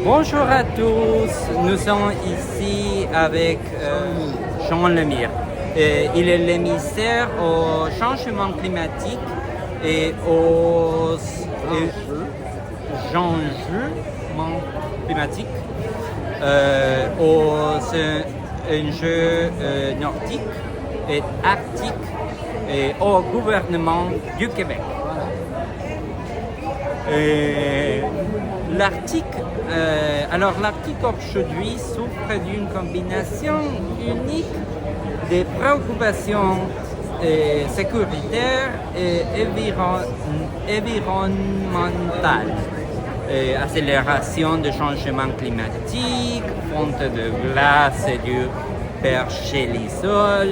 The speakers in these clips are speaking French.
Bonjour à tous, nous sommes ici avec Jean Lemire. Il est l'émissaire au changement climatique et aux changements climatiques, aux enjeux nordiques et arctiques et au gouvernement du Québec. L'Arctique, l'Arctique aujourd'hui souffre d'une combinaison unique des préoccupations sécuritaires et environnementales. Accélération du changement climatique, fonte de glace et du pergélisol,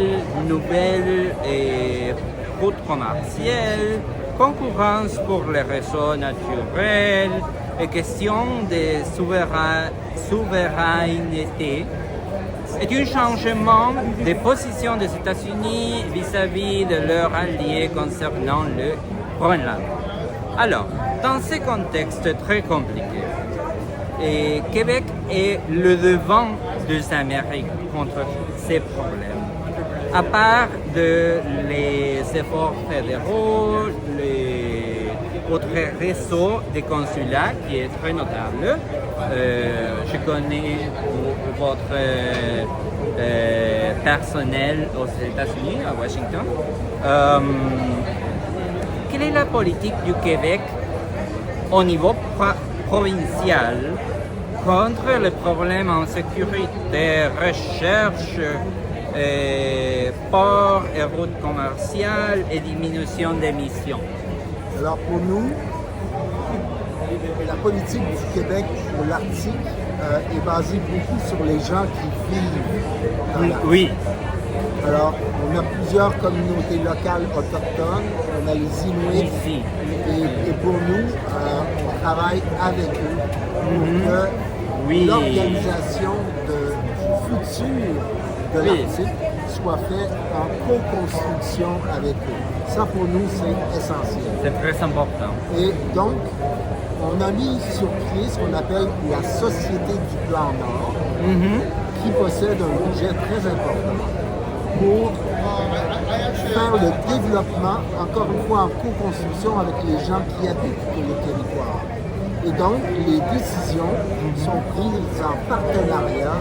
nouvelles routes commerciales, concurrence pour les réseaux naturels et question de souveraineté est un changement de position des États-Unis vis-à-vis de leurs alliés concernant le Groenland. Alors, dans ce contexte très compliqué, Québec est le devant des Amériques contre ces problèmes. À part les efforts fédéraux, votre réseau de consulats qui est très notable. Je connais votre personnel aux États-Unis, à Washington. Quelle est la politique du Québec au niveau provincial contre les problèmes en sécurité, recherche, port et routes commerciales et diminution d'émissions? Alors pour nous, la politique du Québec pour l'Arctique est basée beaucoup sur les gens qui vivent dans l'Arctique. Oui. Alors, on a plusieurs communautés locales autochtones, on a les Inuits, Ici. et pour nous, on travaille avec eux pour que l'organisation du futur de l'Arctique soit faite en co-construction avec eux. Ça, pour nous, c'est essentiel. C'est très important. Et donc, on a mis sur pied ce qu'on appelle la Société du Plan Nord, qui possède un budget très important pour faire le développement, encore une fois, en co-construction avec les gens qui habitent le territoire. Et donc, les décisions sont prises en partenariat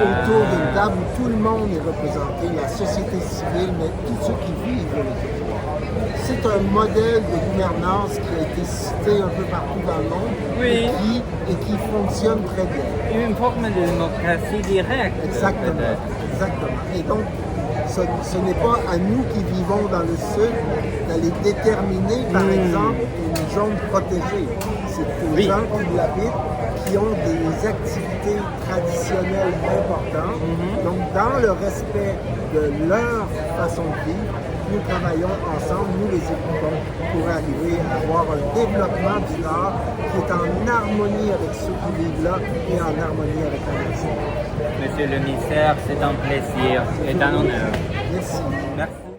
autour d'une table où tout le monde est représenté, la société civile, mais tous ceux qui vivent le territoire. C'est un modèle de gouvernance qui a été cité un peu partout dans le monde et qui fonctionne très bien. Une forme de démocratie directe. Exactement. Exactement. Et donc, ce n'est pas à nous qui vivons dans le sud d'aller déterminer, par exemple, une zone protégée. C'est les gens qui l'habitent, qui ont des activités traditionnelles importantes. Donc, dans le respect de leur façon de vivre, nous travaillons ensemble, nous les écoutons, pour arriver à avoir un développement du Nord qui est en harmonie avec ceux qui vivent là et en harmonie avec la nation. Monsieur le ministère, c'est un plaisir et un honneur. Merci. Merci.